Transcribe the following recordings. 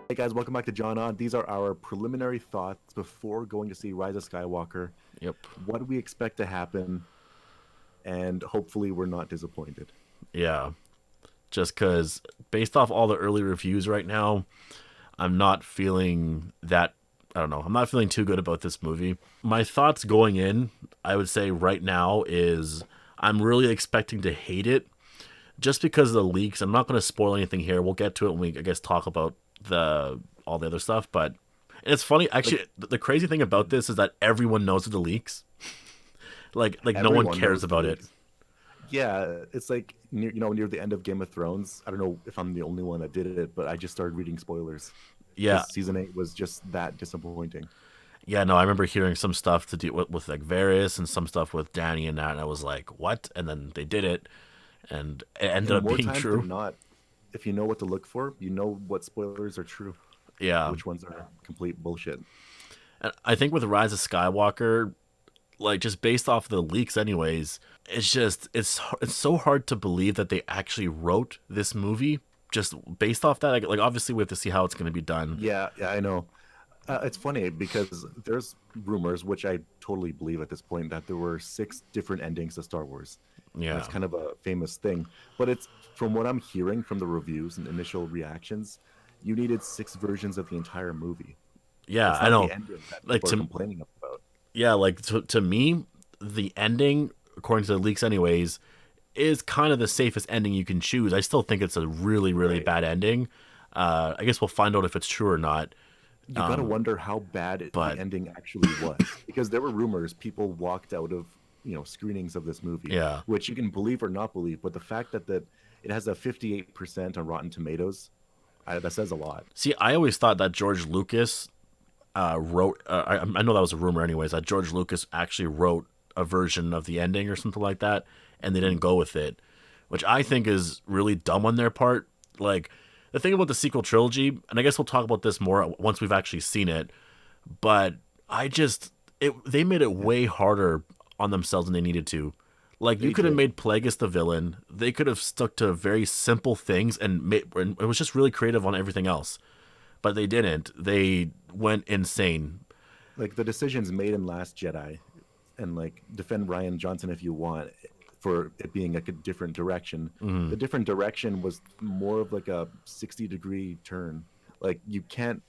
Hey guys, welcome back to John On. These are our preliminary thoughts before going to see Rise of Skywalker. Yep. What do we expect to happen? And hopefully we're not disappointed. Yeah. Just because, based off all the early reviews right now, I'm not feeling that. I don't know. I'm not feeling too good about this movie. My thoughts going in, I would say right now, is I'm really expecting to hate it just because of the leaks. I'm not going to spoil anything here. We'll get to it when we, I guess, talk about the all the other stuff. But it's funny, Like actually. The crazy thing about this is that everyone knows of the leaks. Like no one everyone cares knows the about it. leaks. Yeah, it's like near the end of Game of Thrones. I don't know if I'm the only one that did it, but I just started reading spoilers Yeah, because season 8 was just that disappointing. yeah, no, I remember hearing some stuff to do with like Varys and some stuff with Danny and that, and I was like, what? And then they did it, and it ended And up more being times than true. not, if you know what to look for, you know what spoilers are true, Yeah, which ones are complete bullshit. and I think with Rise of Skywalker, like just based off the leaks, anyways, it's so hard to believe that they actually wrote this movie just based off that. Like obviously we have to see how it's going to be done. Yeah, I know. It's funny because there's rumors, which I totally believe at this point, that there were 6 different endings to Star Wars. That's Yeah, kind of a famous thing. But it's from what I'm hearing from the reviews and initial reactions, you needed 6 versions of the entire movie. yeah, It's I not the know. ending that Like people are to complaining about. yeah, like to me, the ending, according to the leaks, anyways, is kind of the safest ending you can choose. I still think it's a really, really Right. bad ending. I guess we'll find out if it's true or not. You got to wonder how bad the But ending actually was, because there were rumors people walked out of screenings of this movie, yeah, which you can believe or not believe, but the fact that it has a 58% on Rotten Tomatoes, that says a lot. see, I always thought that George Lucas wrote. I know that was a rumor, anyways. That George Lucas actually wrote a version of the ending or something like that, and they didn't go with it, which I think is really dumb on their part. Like the thing about the sequel trilogy, and I guess we'll talk about this more once we've actually seen it. But I just they made it way harder on themselves than they needed to. Like you They could have did. made Plagueis the villain. They could have stuck to very simple things and it was just really creative on everything else. But they didn't. They went insane. Like the decisions made in Last Jedi, and like defend Ryan Johnson if you want for it being like a different direction. The different direction was more of like a 60-degree turn. Like you can't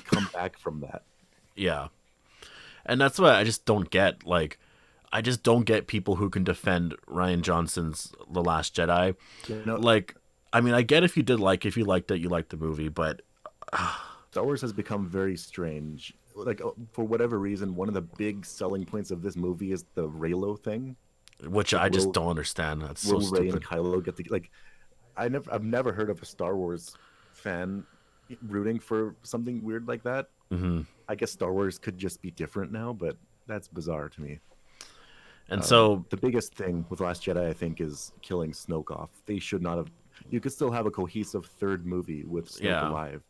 come back from that. Yeah. And that's what I just don't get. Like I just don't get people who can defend Ryan Johnson's The Last Jedi. You know, Like I mean, I get if you liked it, you liked the movie, but Star Wars has become very strange. Like for whatever reason, one of the big selling points of this movie is the Reylo thing. which Like I just don't understand. That's so will Rey and stupid. Kylo get the like? I've never heard of a Star Wars fan rooting for something weird like that. I guess Star Wars could just be different now, but that's bizarre to me. And so, The biggest thing with Last Jedi, I think, is killing Snoke off. They should not have. You could still have a cohesive third movie with Snoke yeah. alive.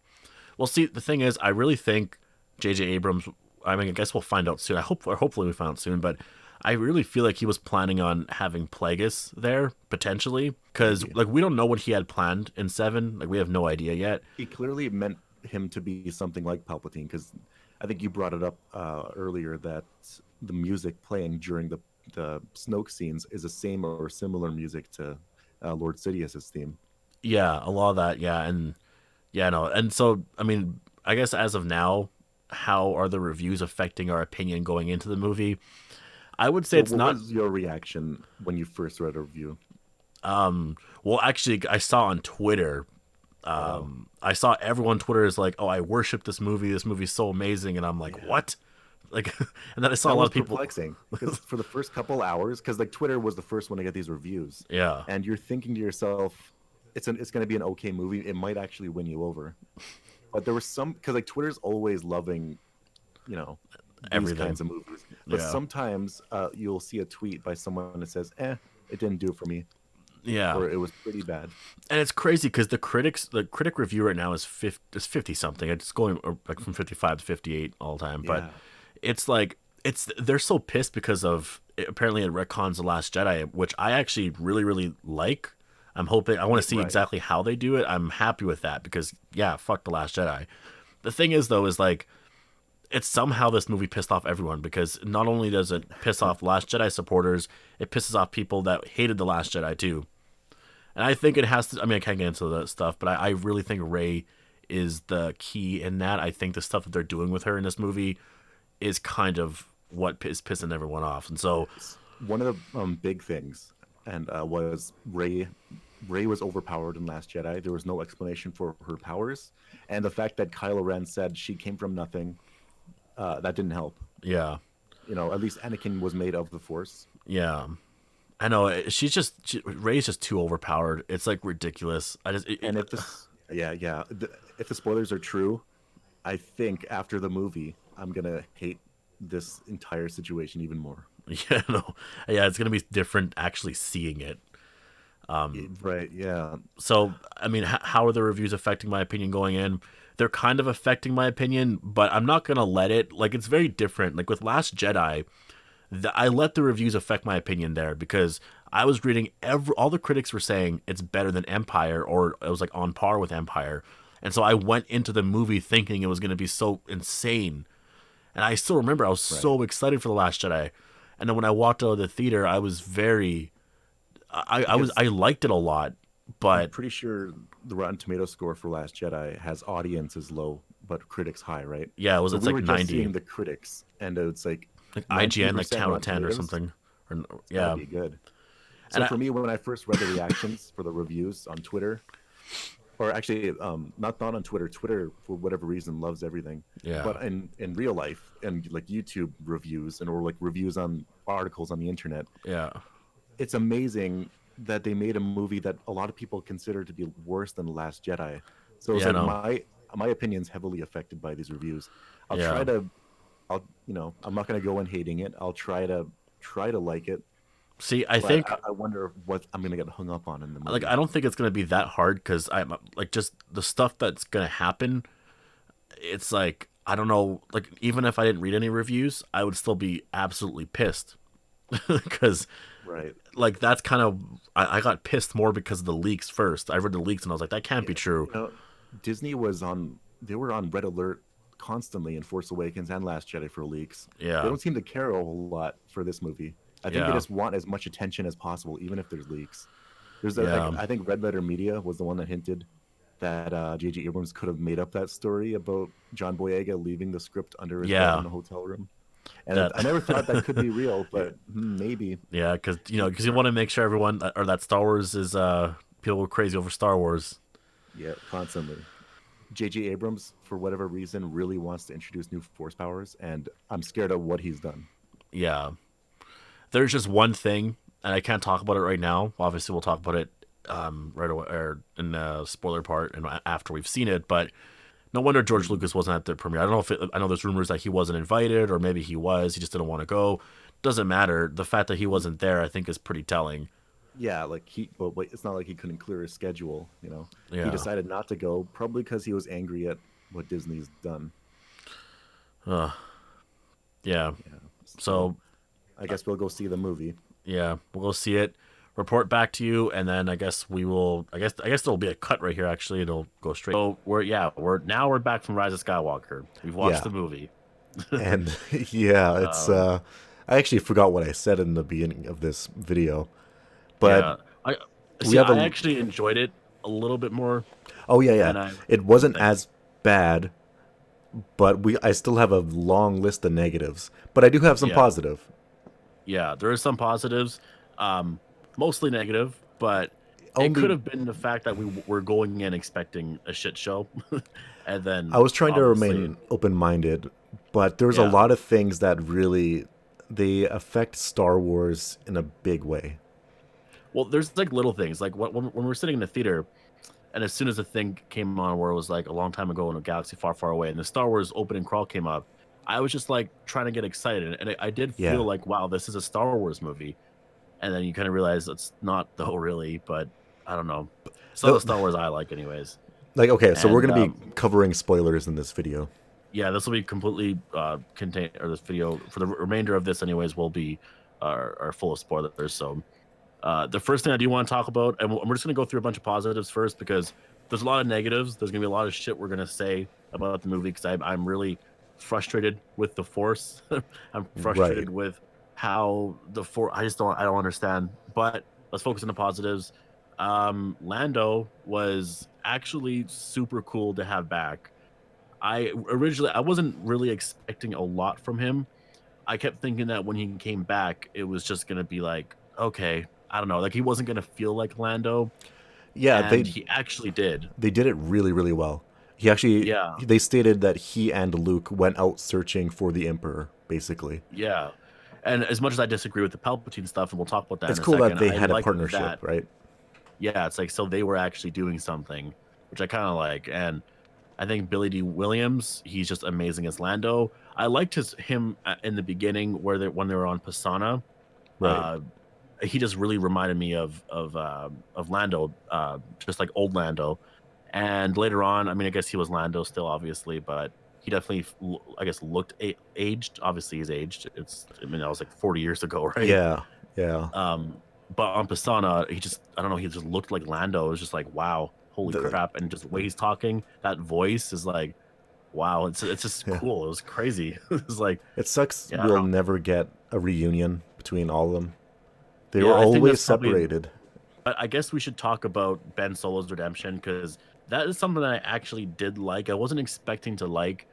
Well, see, the thing is, I really think J.J. Abrams. I mean, I guess we'll find out soon. I hope, or hopefully, we find out soon. But I really feel like he was planning on having Plagueis there potentially, because Maybe like we don't know what he had planned in Seven. Like we have no idea yet. he clearly meant him to be something like Palpatine, because I think you brought it up earlier that the music playing during the Snoke scenes is the same or similar music to Lord Sidious's theme. Yeah, a lot of that. Yeah, and yeah, no, and so I mean, I guess as of now, how are the reviews affecting our opinion going into the movie? I would say Well, it's what not. was your reaction when you first read a review? Well, actually, I saw on Twitter. Oh, I saw everyone on Twitter is like, "Oh, I worship this movie. This movie's so amazing," and I'm like, yeah. "What?" Like, and then I saw a That lot was of people. perplexing because for the first couple hours, because like Twitter was the first one to get these reviews, Yeah, and you're thinking to yourself, it's going to be an okay movie. It might actually win you over. But there was some, because like Twitter's always loving, you know, these everything. kinds of movies. But Yeah, sometimes you'll see a tweet by someone that says, it didn't do it for me," yeah, or "it was pretty bad." and it's crazy because the critic review right now is 50 something. It's going like from 55 to 58 all the time, but Yeah. it's like they're so pissed because of apparently it retcons the Last Jedi, which I actually really like. I'm hoping I want to see Right. exactly how they do it. I'm happy with that because yeah, fuck the Last Jedi. The thing is though, is like it's somehow this movie pissed off everyone because not only does it piss off Last Jedi supporters, it pisses off people that hated the Last Jedi too. And I think it has to. I mean, I can't get into that stuff, but I really think Rey is the key in that. I think the stuff that they're doing with her in this movie is kind of what is pissing everyone off. And so, One of the big things, and was Ray. Ray was overpowered in Last Jedi. There was no explanation for her powers, and the fact that Kylo Ren said she came from nothing, that didn't help. yeah, At least Anakin was made of the Force. yeah, I know Rey's just too overpowered. It's like ridiculous. And if this, yeah, yeah, if the spoilers are true, I think after the movie, I'm gonna hate this entire situation even more. yeah, no, yeah, it's gonna be different actually seeing it. Right? Yeah. So, I mean, how are the reviews affecting my opinion going in? They're kind of affecting my opinion, but I'm not gonna let it. Like, it's very different. Like with Last Jedi, I let the reviews affect my opinion there because I was reading all the critics were saying it's better than Empire or it was like on par with Empire. And so I went into the movie thinking it was going to be so insane. And I still remember I was Right. so excited for The Last Jedi. And then when I walked out of the theater, I was Because I liked it a lot, I'm but pretty sure the Rotten Tomato score for Last Jedi has audiences low but critics high, right? yeah, So it's we like were just 90, seeing the critics, and it's like like IGN, like 90% 10 out of Rotten 10 or Tomatoes. something. Or, It's gotta yeah. be good. And So for me, when I first read the reactions for the reviews on Twitter, or actually, not on Twitter. Twitter, for whatever reason, loves everything. Yeah. But in real life, and like YouTube reviews, and or like reviews on articles on the internet, Yeah. it's amazing that they made a movie that a lot of people consider to be worse than The Last Jedi. So it's Yeah, like no. my opinion's heavily affected by these reviews. I'll try Yeah. to, I'm not gonna go in hating it. I'll try to like it, See, I but think I wonder what I'm gonna get hung up on in the like movie. I don't think it's gonna be that hard because I'm like just the stuff that's gonna happen. It's like I don't know. Like even if I didn't read any reviews, I would still be absolutely pissed because Right. like that's kind of I got pissed more because of the leaks first. I read the leaks and I was like, that can't be Yeah. true. Disney was on. They were on red alert constantly in Force Awakens and Last Jedi for leaks. They Yeah, don't seem to care a whole lot for this movie. I think they yeah, just want as much attention as possible, even if there's leaks. yeah, I think Red Letter Media was the one that hinted that J.J. Abrams could have made up that story about John Boyega leaving the script under his bed in yeah. the hotel room. And That I never thought that could be real, but maybe. yeah, because because you want to make sure everyone or that Star Wars is people were crazy over Star Wars. Yeah, constantly. J.J. Abrams, for whatever reason, really wants to introduce new force powers, and I'm scared of what he's done. Yeah, there's just one thing, and I can't talk about it right now. Obviously, we'll talk about it right away or in the spoiler part and after we've seen it. But no wonder George Mhm. Lucas wasn't at the premiere. I don't know I know there's rumors that he wasn't invited, or maybe he was. He just didn't want to go. Doesn't matter. The fact that he wasn't there, I think, is pretty telling. Yeah, like but wait, it's not like he couldn't clear his schedule. He Yeah. decided not to go, probably because he was angry at what Disney's done. Yeah. Yeah. So So I guess we'll go see the movie. yeah, we'll go see it. Report back to you, and then I guess we will. I guess there'll be a cut right here. Actually, it'll go straight. So we're back from Rise of Skywalker. We've watched Yeah, the movie. and yeah, it's I actually forgot what I said in the beginning of this video, but Yeah, I we see. have I a actually enjoyed it a little bit more oh yeah, yeah. than I It would wasn't think. as bad, but I still have a long list of negatives, but I do have some Yeah, positive. yeah. There are some positives, mostly negative, but it could Only have been the fact that we were going in expecting a shit show, and I then was trying to obviously, remain open-minded, but there's a yeah. lot of things that really they affect Star Wars in a big way. Well, there's like little things like when we're sitting in the theater, and as soon as the thing came on where it was like a long time ago in a galaxy far, far away, and the Star Wars opening crawl came up, I was just like trying to get excited, and I did feel Yeah. like, wow, this is a Star Wars movie. And then you kind of realize it's not though, really. But I don't know. It's not the The, Star Wars I like, anyways. like okay, so we're And going to be covering spoilers in this video. yeah, this will be completely contained, or this video for the remainder of this, anyways, will be are full of spoilers. So The first thing I do want to talk about, and we're just going to go through a bunch of positives first because there's a lot of negatives. There's going to be a lot of shit we're going to say about the movie because I'm really frustrated with the Force. I'm Right. frustrated with how the Force. I don't understand. But let's focus on the positives. Lando was actually super cool to have back. I wasn't really expecting a lot from him. I kept thinking that when he came back, it was just gonna be like, okay, I don't know, like he wasn't gonna feel like Lando, Yeah, and he actually did. they did it really, really well. He actually Yeah, they stated that he and Luke went out searching for the Emperor, basically. yeah. And as much as I disagree with the Palpatine stuff, and we'll talk about that It's in a cool that second, they I had a like partnership, that. right? Yeah, it's like so they were actually doing something, which I kind of like. And I think Billy D. Williams, he's just amazing as Lando. I liked him in the beginning when they were on Pisana. Right. Uh, he just really reminded me of Lando, just like old Lando. And later on, I mean, I guess he was Lando still, obviously, but he definitely, I guess, looked aged. Obviously, he's aged. I mean, that was like 40 years ago, right? Yeah. Yeah. Um, but on Pisana, I don't know, he just looked like Lando. It was just like, wow, holy The, crap! And just the way he's talking, that voice is like, wow, it's just yeah. cool. It was crazy. It was like, It sucks yeah, I don't we'll know. never get a reunion between all of them. They were Yeah, I think always that's probably. separated. But I guess we should talk about Ben Solo's redemption because that is something that I actually did like. I wasn't expecting to like,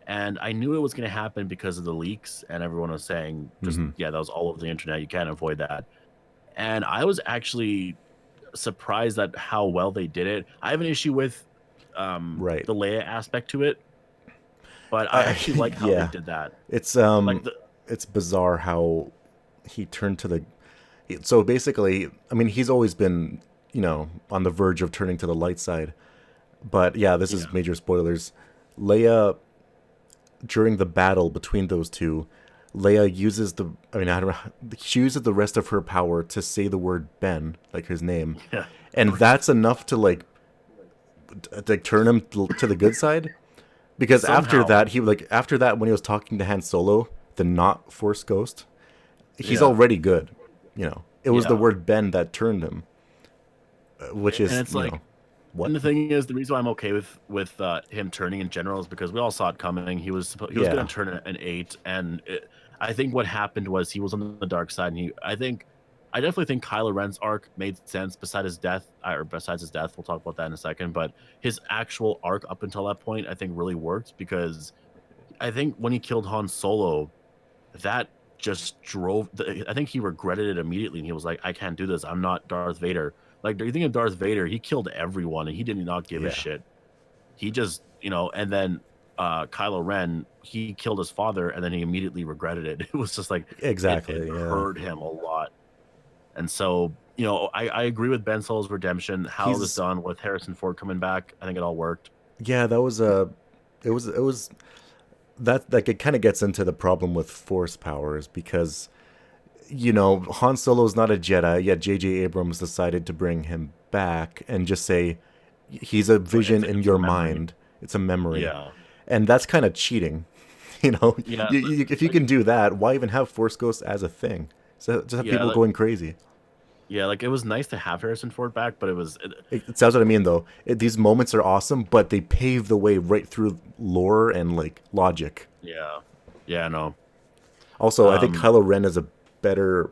and I knew it was going to happen because of the leaks, and everyone was saying, just Hmm. yeah, that was all over the internet. You can't avoid that. And I was actually surprised at how well they did it. I have an issue with Right. the Leia aspect to it, but I actually like how they Yeah. did that. It's Like the it's bizarre how he turned to the so basically, I mean, he's always been, on the verge of turning to the light side. But yeah, this yeah is major spoilers. Leia, during the battle between those two, Leia uses I mean, I don't know, she uses the rest of her power to say the word Ben, like his name. yeah And that's enough to like turn him to the good side. Because after somehow that, after that, when he was talking to Han Solo, the not Force Ghost, he's yeah already good. It was the yeah. word Ben that turned him, which And is, it's like, what? and the thing is, the reason why I'm okay with him turning in general is because we all saw it coming. He was going Yeah, to turn an 8, and I think what happened was he was on the dark side, and I definitely think Kylo Ren's arc made sense. Besides his death, we'll talk about that in a second. But his actual arc up until that point, I think, really worked because I think when he killed Han Solo, that just drove. I think he regretted it immediately, and he was like, "I can't do this. I'm not Darth Vader." Like, do you think of Darth Vader? He killed everyone, and he did not give a yeah, shit. He just, and then Kylo Ren, he killed his father, and then he immediately regretted it. It was just like it exactly. Yeah, hurt him a lot, and so I agree with Ben Solo's redemption. How it was he's done with Harrison Ford coming back, I think it all worked. yeah. That was a, it was that like it kind of gets into the problem with Force powers because Han Solo's not a Jedi yet. J.J. Abrams decided to bring him back and just say he's a vision in It's a your memory. mind. It's a memory, Yeah, and that's kind of cheating. You know, yeah, if you like can do that, why even have Force Ghosts as a thing? So just have yeah, people like going crazy. yeah, like it was nice to have Harrison Ford back, but It sounds what I mean, though. These moments are awesome, but they pave the way right through lore and like logic. yeah, yeah, no, Also, I think um, Kylo Ren is a better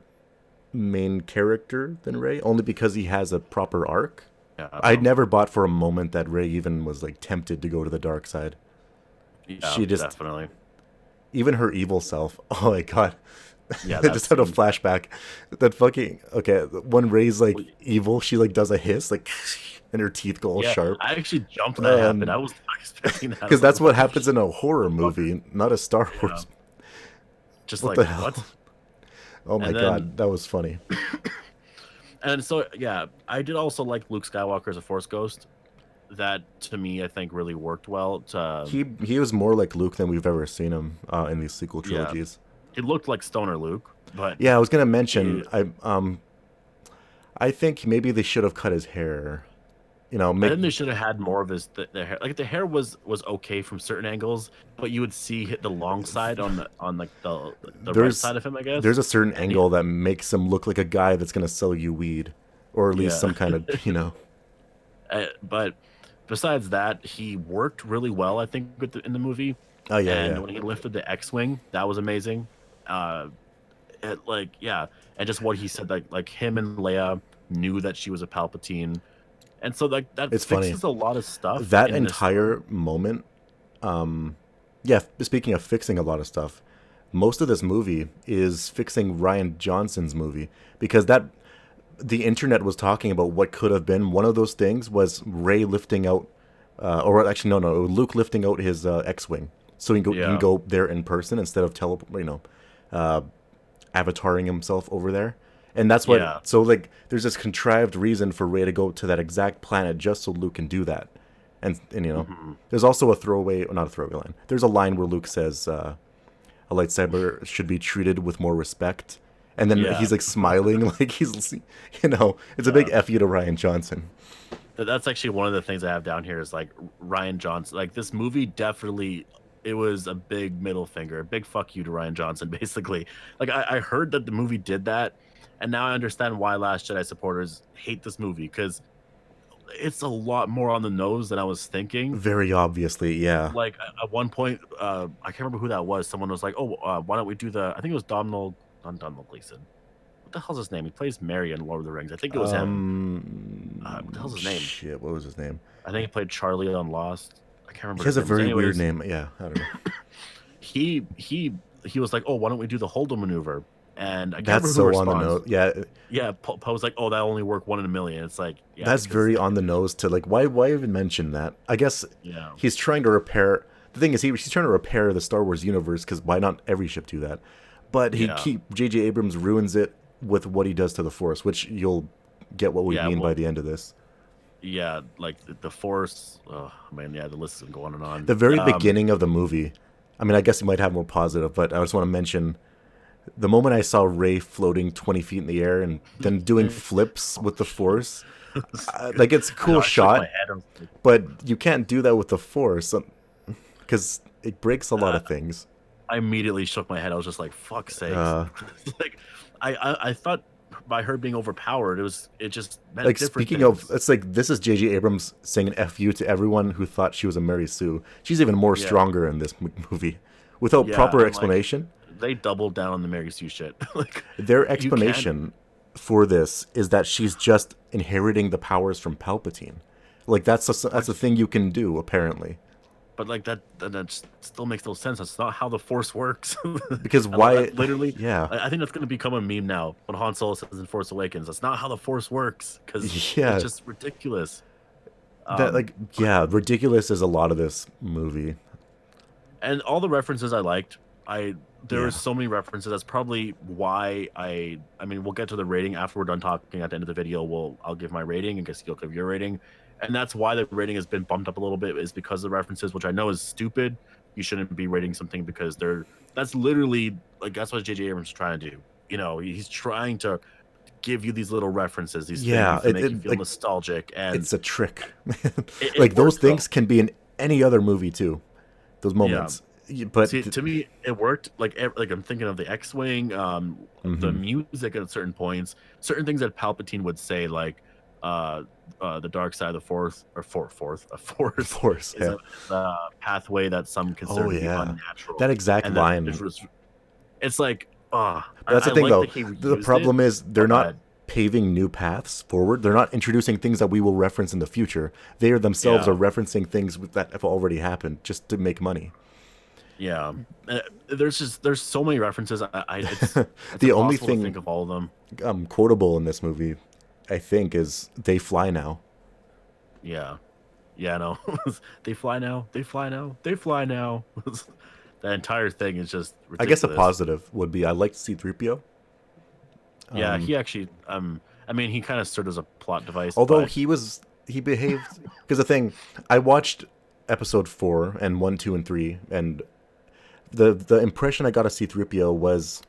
main character than Rey, only because he has a proper arc. yeah, I don't I know. never bought for a moment that Rey even was like tempted to go to the dark side. Yeah, She just, definitely. even her evil self. Oh my god, Yeah, I that just had a scene. flashback. That fucking okay. When Rey's like Well, evil, she like does a hiss, like, and her teeth go all yeah, sharp. I actually jumped when that happened. I was not expecting that. I Because was like, that's what "What the happens in a horror fuck?" movie, not a Star Yeah, Wars. just What like the what? hell? Oh my And then god, that was funny. and so yeah, I did also like Luke Skywalker as a Force ghost. That to me, I think really worked well. He was more like Luke than we've ever seen him in these sequel Yeah, trilogies. he looked like Stoner Luke, but Yeah, I was gonna mention he, I think maybe they should have cut his hair. I make think they should have had more of his the hair. Like the hair was okay from certain angles, but you would see hit the long side on like the right there's side of him, I guess. there's a certain And he, angle that makes him look like a guy that's gonna sell you weed, or at least yeah, some kind of but besides that, he worked really well, I think, in the movie. Oh yeah, And yeah. when he lifted the X-wing, that was amazing. Uh, like yeah, and just what he said, like him and Leia knew that she was a Palpatine, and so like that It's funny. fixes a lot of stuff That in this story. entire moment, yeah, speaking of fixing a lot of stuff, most of this movie is fixing Ryan Johnson's movie, because that the internet was talking about what could have been. One of those things was Ray lifting out, or actually no, Luke lifting out his X-wing, so he can Yeah, go there in person instead of uh, avataring himself over there. And that's what. yeah, So like, there's this contrived reason for Ray to go to that exact planet just so Luke can do that. And hmm, there's also a throwaway, not a throwaway line. There's a line where Luke says a lightsaber should be treated with more respect, and then yeah. he's like smiling, like he's, it's a big Uh, f you to Ryan Johnson. that's actually one of the things I have down here is like Ryan Johnson. Like this movie definitely, it was a big middle finger, a big fuck you to Ryan Johnson, basically. Like I heard that the movie did that, and now I understand why Last Jedi supporters hate this movie because it's a lot more on the nose than I was thinking. Very obviously, yeah. Like at one point, I can't remember who that was. Someone was like, "Oh, why don't we do the?" I think it was not Donald Gleason. What the hell's his name? He plays Merry in Lord of the Rings. I think it was him. What the hell's his name? Shit, what was his name? I think he played Charlie on Lost. I can't remember He his has a name. But very weird anyways, name. Yeah, I don't know. he he was like, "Oh, why don't we do the Holdo maneuver?" And I can't That's remember who so on the responds. nose. Yeah, Yeah, Poe was like, "Oh, that only work one in a million." It's like, yeah, that's because very on the nose to like, why even mention that? I guess yeah, he's trying to repair. The thing is, he's trying to repair the Star Wars universe, because why not every ship do that? But yeah, J.J. Abrams ruins it with what he does to the Force, which you'll get what we yeah. mean by Well, the end of this. yeah, like the Force. Oh man, yeah, the list is going on. The very beginning of the movie. I mean, I guess you might have more positive, but I just want to mention the moment I saw Ray floating 20 feet in the air and then doing flips with the Force. Like, it's a I know. cool I shook my shot, head. I was like, but you can't do that with the Force, because it breaks a lot uh, of things. I immediately shook my head. I was just like, "Fuck sakes!" Uh, Like, I thought by her being overpowered, it just meant like, different speaking of, things. it's like this is J.J. Abrams saying an F you to everyone who thought she was a Mary Sue. She's even more Yeah, stronger in this movie. Without yeah. proper I'm like, explanation, they doubled down on the Mary Sue shit. Like, their you can't. explanation for this is that she's just inheriting the powers from Palpatine. Like, that's a thing you can do, apparently. But like that still makes no sense. That's not how the Force works. Because why? Literally, Yeah, I think that's going to become a meme now. When Han Solo says in Force Awakens, that's not how the Force works because it's yeah. just ridiculous. That, Um, like, yeah, ridiculous is a lot of this movie. and all the references I liked. There were Yeah. so many references. That's probably why I mean, we'll get to the rating after we're done talking at the end of the video. I'll give my rating and guess you'll give your rating. And that's why the rating has been bumped up a little bit, is because of the references, which I know is stupid. You shouldn't be rating something because that's literally like that's what J.J. Abrams is trying to do. He's trying to give you these little references, these Yeah, things to make you feel like, nostalgic, and it's a trick. it Like, those worked though. things can be in any other movie too. Those Yeah. moments. But See, to me, it worked. Like I'm thinking of the X-wing, the mhm. music at certain points, certain things that Palpatine would say, like the dark side of the a force Force, is yeah. a pathway that some consider Oh to be yeah, that unnatural, exact and that line. it's like, But that's I the thing, like though. that he The reused it. problem is Oh, they're go not ahead. paving new paths forward. They're not introducing things that we will reference in the future. They are themselves Yeah, are referencing things that have already happened just to make money. yeah. There's so many references. It's The only impossible to thing think of all of them. quotable in this movie, I think, is "They fly now." Yeah. Yeah, no. They fly now. They fly now. They fly now. That entire thing is just I guess a ridiculous. positive would be I liked C-3PO. Yeah, Um, he actually I mean he kind of served as a plot device, although but he behaved, because the thing, I watched episode 4 and 1, 2, and 3, and the impression I got of C-3PO was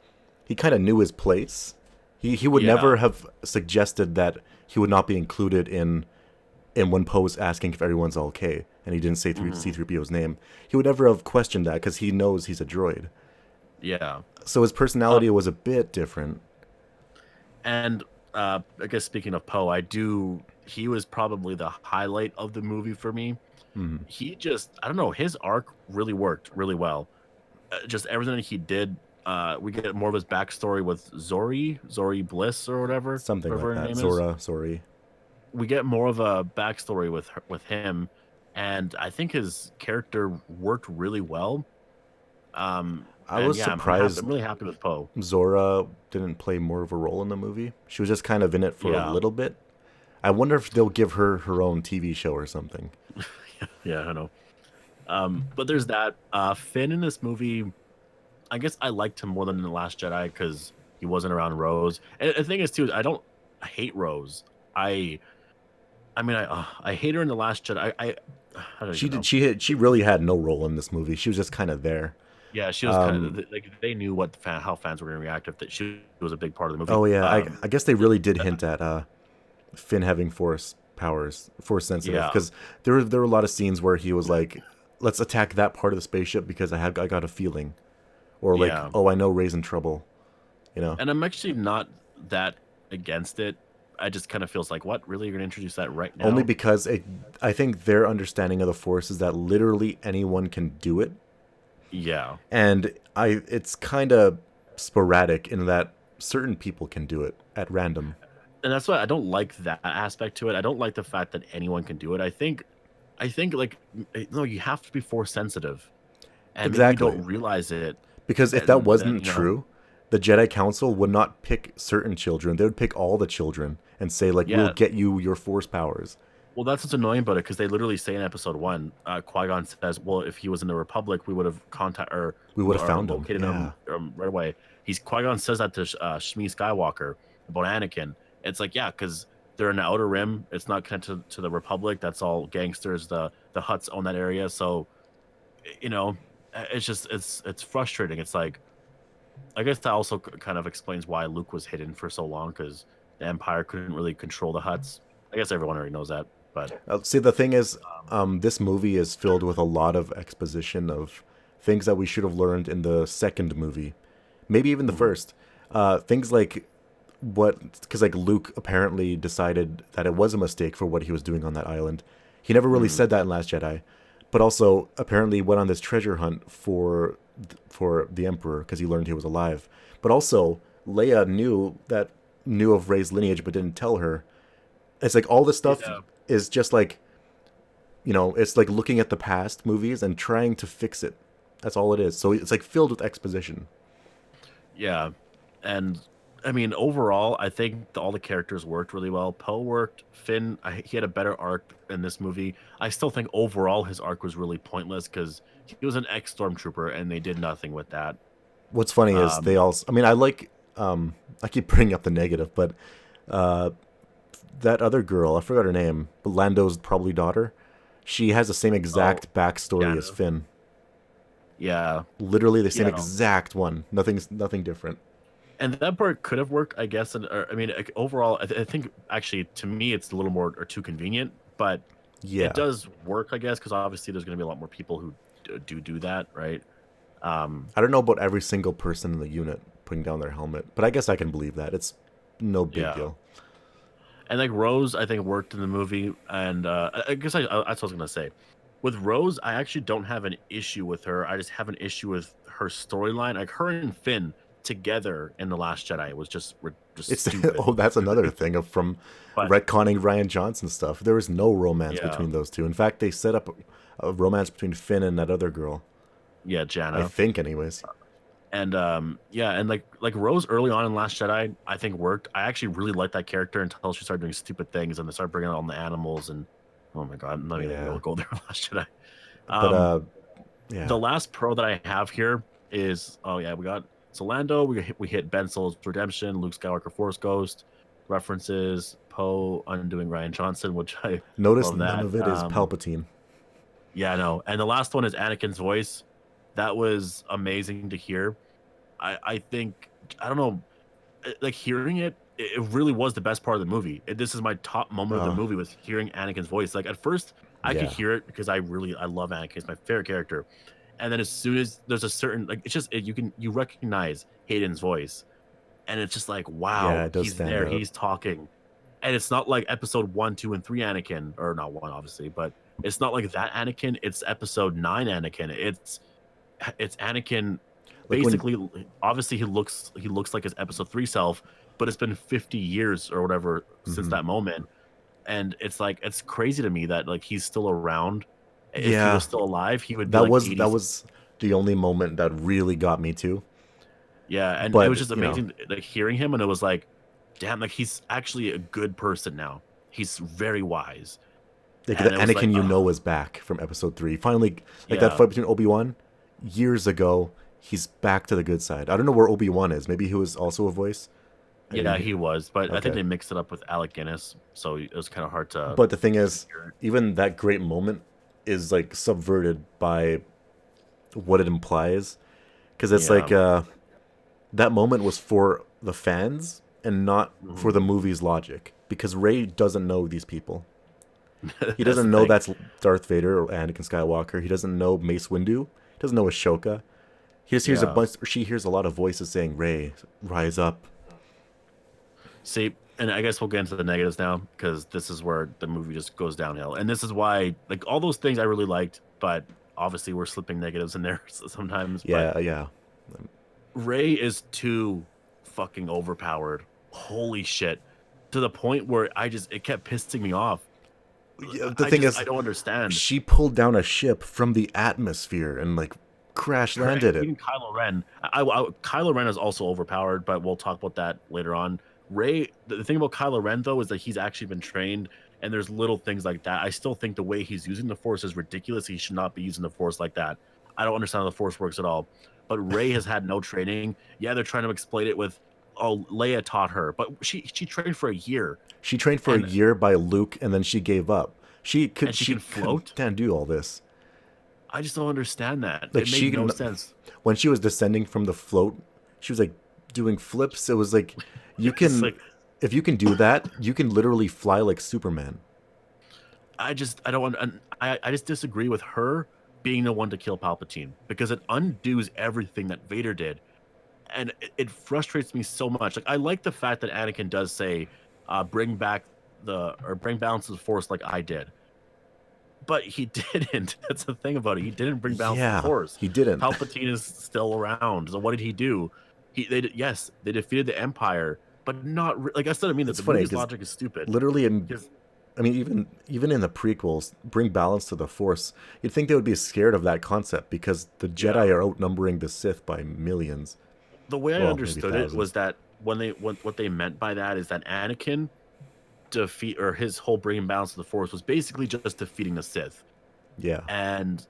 he kind of knew his place. He would yeah. never have suggested that he would not be included in and when Poe was asking if everyone's okay, and he didn't say Hmm. C-3PO's name, he would never have questioned that because he knows he's a droid. Yeah. So his personality was a bit different. And I guess speaking of Poe, I do. He was probably the highlight of the movie for me. Mhm. He just, I don't know, his arc really worked really well. Just everything that he did. We get more of his backstory with Zori Bliss or Something like whatever her that. name is. Zora, sorry. We get more of a backstory with him, and I think his character worked really well. I And was yeah, I'm happy. I'm surprised really happy with Poe. Zora didn't play more of a role in the movie. She was just kind of in it for a Yeah, little bit. I wonder if they'll give her her own TV show or something. yeah, I know. But there's that. Finn in this movie, I guess I liked him more than in the Last Jedi because he wasn't around Rose. And the thing is too, I hate Rose. I, I mean, I hate her in the Last Jedi. I don't She even did. know. She really had no role in this movie. She was just kind of there. Yeah, she was kind Um, of like they knew how fans were going to react if that she was a big part of the movie. oh yeah, I guess they Th- really did th- hint at Finn having force powers, force sensitive, yeah, because there were a lot of scenes where he was like, "Let's attack that part of the spaceship because I got a feeling," or like, yeah. "Oh, I know Ray's in trouble," you know. And I'm actually not that against it. I just kind of feels like, what really you're going to introduce that right Only now? because I think their understanding of the force is that literally anyone can do it, Yeah, and it's kind of sporadic in that certain people can do it at random. and that's why I don't like that aspect to it. I don't like the fact that anyone can do it. I think like no, you have to be force sensitive, and maybe we Exactly. don't realize it. Because if that And then wasn't true, the Jedi Council would not pick certain children. They would pick all the children and say, like, we'll yeah. get you your force powers. Well, that's what's annoying about it because they literally say in Episode One, Qui Gon says, "Well, if he was in the Republic, we would have We would have or found him. located him Yeah. right away." Qui Gon says that to Shmi Skywalker about Anakin. It's like, yeah, because they're in the Outer Rim. It's not connected to the Republic. That's all gangsters. The Hutts own that area, so you know, it's just it's frustrating. It's like I guess that also kind of explains why Luke was hidden for so long because the Empire couldn't really control the Hutts. I guess everyone already knows that, but See, the thing is, this movie is filled with a lot of exposition of things that we should have learned in the second movie, maybe even the mhm, first. Things like because like Luke apparently decided that it was a mistake for what he was doing on that island. He never really mhm, said that in Last Jedi, but also apparently went on this treasure hunt for the Emperor because he learned he was alive. But also Leia knew of Rey's lineage but didn't tell her. It's like all this stuff yeah, is just like, it's like looking at the past movies and trying to fix it. That's all it is. So it's like filled with exposition. yeah, and I mean overall, I think all the characters worked really well. Poe worked. Finn, he had a better arc in this movie. I still think overall his arc was really pointless because he was an ex-stormtrooper and they did nothing with that. What's funny is they Um, all. I mean, I keep bringing up the negative, but uh, that other girl, I forgot her name, but Lando's probably daughter. She has the same oh, exact backstory as Jana. Finn. Yeah, Literally the same yeah, no. exact one. Nothing different. And that part could have worked, I guess. And I mean, like, overall, I think actually to me it's a little more or too convenient, but it Yeah. does work, I guess, because obviously there's going to be a lot more people who do that, right? Um, I don't know about every single person in the unit putting down their helmet, but I guess I can believe that. It's no big yeah, deal. and like Rose, I think worked in the movie, and I guess that's what I was gonna say. With Rose, I actually don't have an issue with her. I just have an issue with her storyline. Like her and Finn together in the Last Jedi was just It's stupid. oh, that's another thing from But retconning Ryan Johnson stuff. There was no romance yeah, between those two. In fact, they set up a romance between Finn and that other girl. yeah, I Jana. think, anyways. And yeah, and like Rose early on in Last Jedi, I think worked. I actually really liked that character until she started doing stupid things and they started bringing on the animals and oh my god, I'm not even gonna Yeah, go there with Last Jedi. but Um, yeah. the last pro that I have here is oh yeah, we got Solando, we hit Ben Solo's Redemption, Luke Skywalker Force Ghost references, Poe undoing Ryan Johnson, which I Notice love none that. of it is Palpatine. Yeah, no, and the last one is Anakin's voice. That was amazing to hear. I think I don't know, like hearing it it really was the best part of the movie. This is my top moment of the Uh, movie, was hearing Anakin's voice. Like, at first, I could yeah, hear it because I love Anakin. It's my favorite character. And then as soon as there's a certain, like, it's just you recognize Hayden's voice, and it's just like, yeah, wow, it does he's stand there, out. he's talking. And it's not like episode 1, 2, and 3 Anakin, or not one obviously, but it's not like that Anakin. It's episode 9 Anakin. It's Anakin. Like when, Basically, obviously he looks like his episode 3 self, but it's been 50 years or whatever since mhm. that moment, and it's like, it's crazy to me that, like, he's still around. If he Yeah, was still alive, he would be that like was 80. that was the only moment that really got me too. Yeah, and it was But just amazing, like, hearing him, and it was like, damn, like, he's actually a good person now. He's very wise, like the and it was like, Anakin you oh, know is back from episode 3. Finally, like that yeah, fight between Obi-Wan years ago, he's back to the good side. I don't know where Obi-Wan is. Maybe he was also a voice. I yeah, didn't he hear. was, but I think Okay. they mixed it up with Alec Guinness, so it was kind of hard to But the thing is, hear it. even that great moment is like subverted by what it implies, because it's Yeah, like that moment was for the fans and not for mhm. the movie's logic, because Ray doesn't know these people. He That's the doesn't know thing. that's Darth Vader or Anakin Skywalker. He doesn't know Mace Windu. He doesn't know Ashoka. He just hears a Yeah. bunch. She hears a lot of voices saying, "Ray, rise up." See, and I guess we'll get into the negatives now, because this is where the movie just goes downhill. And this is why, like, all those things I really liked, but obviously we're slipping negatives in there sometimes. But Yeah, yeah. Ray is too fucking overpowered. Holy shit. To the point where it kept pissing me off. Yeah, the thing I is, don't understand. she pulled down a ship from the atmosphere and like crash Correct. landed it. Even Kylo Ren. Kylo Ren is also overpowered, but we'll talk about that later on. Ray, the thing about Kylo Ren though is that he's actually been trained, and there's little things like that. I still think the way he's using the Force is ridiculous. He should not be using the Force like that. I don't understand how the Force works at all. But Ray has had no training. Yeah, they're trying to explain it with, oh, Leia taught her, but she trained for a year, She trained for a and year by Luke, and then she gave up. She could and she can she float. can't do all this. I just don't understand that. Like It made she no sense. when she was descending from the float, she was like doing flips. It was like you It's can like, if you can do that, you can literally fly like Superman. I don't want, and I just disagree with her being the one to kill Palpatine, because it undoes everything that Vader did, and it frustrates me so much. Like, I like the fact that Anakin does say, "Bring back bring balance to the Force," like I did, but he didn't. That's the thing about it. He didn't bring balance to the Yeah, Force. he didn't. Palpatine is still around. So what did he do? Yes, they defeated the Empire, but not like, that's what I mean. That It's the funny movie's because logic is stupid. literally in Because I mean even in the prequels, bring balance to the Force. You'd think they would be scared of that concept because the yeah, Jedi are outnumbering the Sith by millions. the way I Well, maybe understood it was thousands. that what they meant by that is that Anakin defeat, or his whole bringing balance to the Force, was basically just defeating the Sith, Yeah. and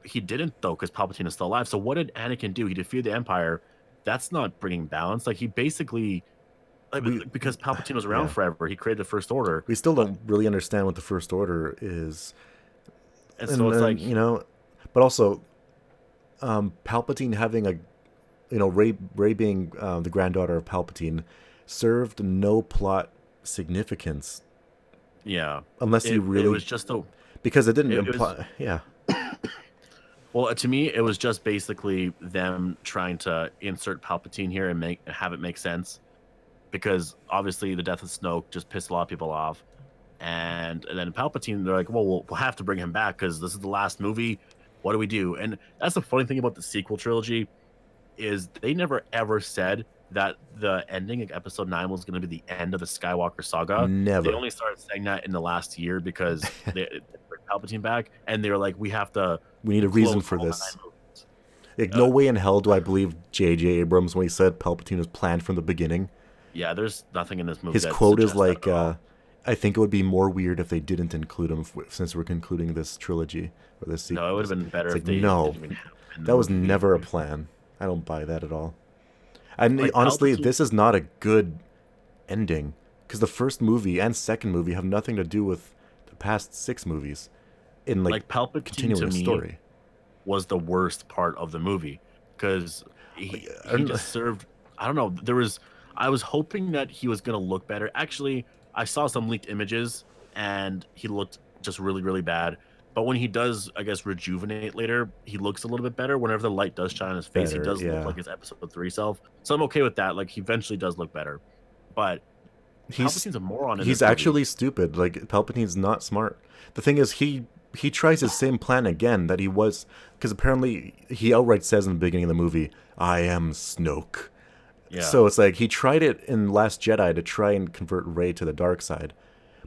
he didn't though, because Palpatine is still alive. So what did Anakin do? He defeated the Empire. That's not bringing balance. Like, he basically, like, We because Palpatine was around yeah. forever, he created the First Order, We still but don't really understand what the First Order is. and so And it's then, like, but also Palpatine having Ray being the granddaughter of Palpatine served no plot significance yeah, unless you it really was just a because it didn't it was imply. Yeah, well, to me, it was just basically them trying to insert Palpatine here and have it make sense, because obviously the death of Snoke just pissed a lot of people off, and then Palpatine, they're like, well, we'll have to bring him back because this is the last movie. What do we do? And that's the funny thing about the sequel trilogy, is they never ever said that the ending of Episode 9 was going to be the end of the Skywalker saga. They never. only started saying that in the last year because they bring Palpatine back, and they were like, we have to We need a reason close for all the this. 9 movies. Like, no Uh, way in hell do I believe J.J. Abrams when he said Palpatine was planned from the beginning. Yeah, there's nothing in this movie His that quote is suggests that like, at all. "I think it would be more weird if they didn't include him since we're concluding this trilogy or this No, it would sequence." have been better It's if like, they no, didn't even have him in the that was movie. never a plan. I don't buy that at all. And Like, honestly, Palpatine, this is not a good ending because the first movie and second movie have nothing to do with the past 6 movies in like like Palpatine continuing to a me story. was the worst part of the movie, because I he don't know. just served. I don't know. There was. I was hoping that he was gonna look better. Actually, I saw some leaked images, and he looked just really, really bad. But when he does, I guess, rejuvenate later, he looks a little bit better. Whenever the light does shine on his face, he Better, does look yeah. like his episode 3 self. So I'm okay with that. Like, he eventually does look better. But He's Palpatine's a moron in he's this movie. actually stupid. Like Palpatine's not smart. The thing is, he tries his same plan again that he was, because apparently he outright says in the beginning of the movie, "I am Snoke." Yeah. So it's like he tried it in Last Jedi to try and convert Rey to the dark side.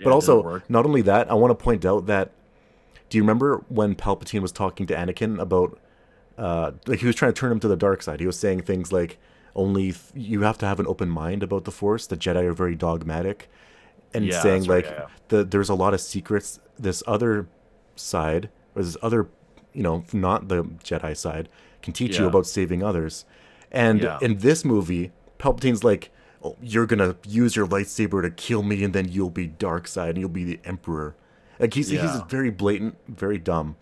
But Yeah, it didn't also, work. not only that, I want to point out that, do you remember when Palpatine was talking to Anakin about like he was trying to turn him to the dark side? He was saying things like, you have to have an open mind about the Force. The Jedi are very dogmatic, and Yeah, saying that's right. like Yeah. there's a lot of secrets. This other side, or this other, not the Jedi side, can teach you Yeah. about saving others. And Yeah. in this movie, Palpatine's like, "Oh, you're gonna use your lightsaber to kill me, and then you'll be dark side, and you'll be the Emperor." Like he's Yeah. very blatant, very dumb.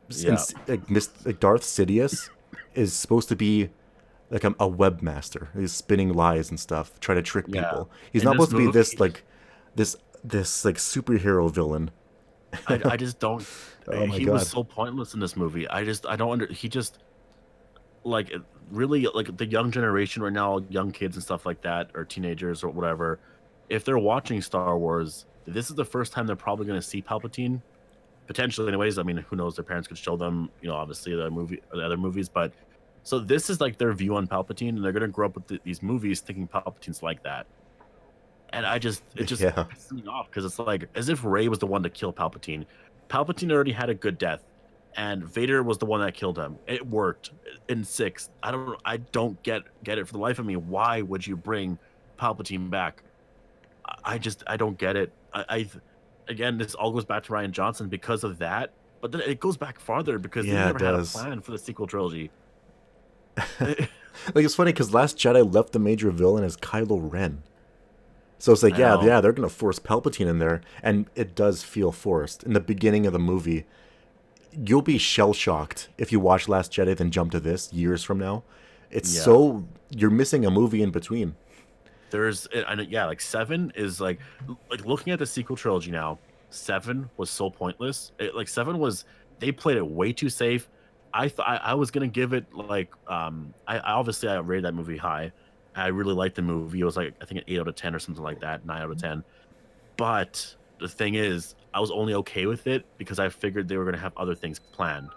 And Yeah. like Darth Sidious is supposed to be like a webmaster. He's spinning lies and stuff, try to trick Yeah. people. He's In not this supposed to be movie, this like superhero villain. I just don't. Oh my He was god. so pointless in this movie. I don't under. He just like really like the young generation right now, young kids and stuff like that, or teenagers or whatever. If they're watching Star Wars, this is the first time they're probably going to see Palpatine. Potentially, anyways. I mean, who knows? Their parents could show them, obviously the other movies, but so this is like their view on Palpatine, and they're going to grow up with these movies thinking Palpatine's like that. And it just Yeah. pisses me off because it's like as if Rey was the one to kill Palpatine. Palpatine already had a good death, and Vader was the one that killed him. It worked in 6. I don't get it for the life of me. Why would you bring Palpatine back? I don't get it. Again, this all goes back to Ryan Johnson because of that, but then it goes back farther because they Yeah, it never had a does. plan for the sequel trilogy. Like it's funny because Last Jedi left the major villain as Kylo Ren. So it's like, I know. yeah, they're gonna force Palpatine in there, and it does feel forced. In the beginning of the movie, you'll be shell shocked if you watch Last Jedi then jump to this years from now. It's Yeah. so you're missing a movie in between. Yeah, like 7 is like looking at the sequel trilogy now. 7 was so pointless. Like 7 was they played it way too safe. I thought I was gonna give it like I obviously I rated that movie high. I really liked the movie. It was like I think an 8 out of 10 or something like that, 9 out of 10. But the thing is, I was only okay with it because I figured they were gonna have other things planned.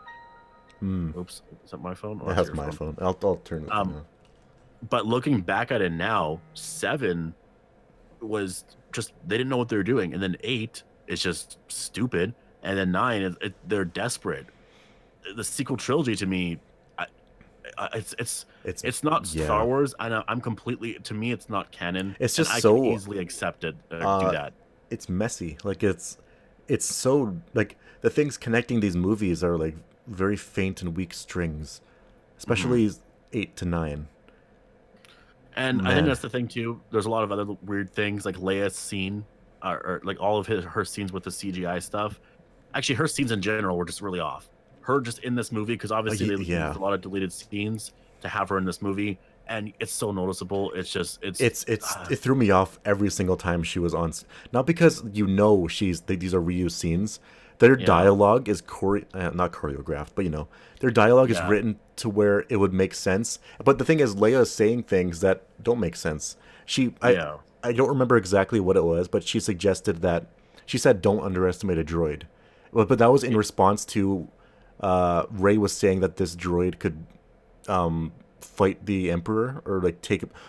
Hmm. Oops, is that my phone or is it That's your my phone? phone. I'll turn the thing Um, off. but looking back at it now, 7 was just they didn't know what they were doing, and then 8 is just stupid, and then 9 they're desperate. The sequel trilogy to me, I, It's it's not Star yeah. Wars. I'm completely to me it's not canon, It's and just I can so easily accept it or do uh that. it's messy. Like it's so like the things connecting these movies are like very faint and weak strings, Hmm. especially 8 to 9. And I think Man, that's the thing too. There's a lot of other weird things like Leia's scene, or like all of her scenes with the CGI stuff. Actually, her scenes in general were just really off. Her just in this movie because obviously they used yeah. a lot of deleted scenes to have her in this movie, and it's so noticeable. It's just It threw me off every single time she was on. Not because these are reused scenes. Their yeah, dialogue is not choreographed, but their dialogue is yeah, written to where it would make sense. But the thing is, Leia is saying things that don't make sense. She yeah. I don't remember exactly what it was, but she suggested that she said don't underestimate a droid. But that was in response to Ray was saying that this droid could fight the Emperor or like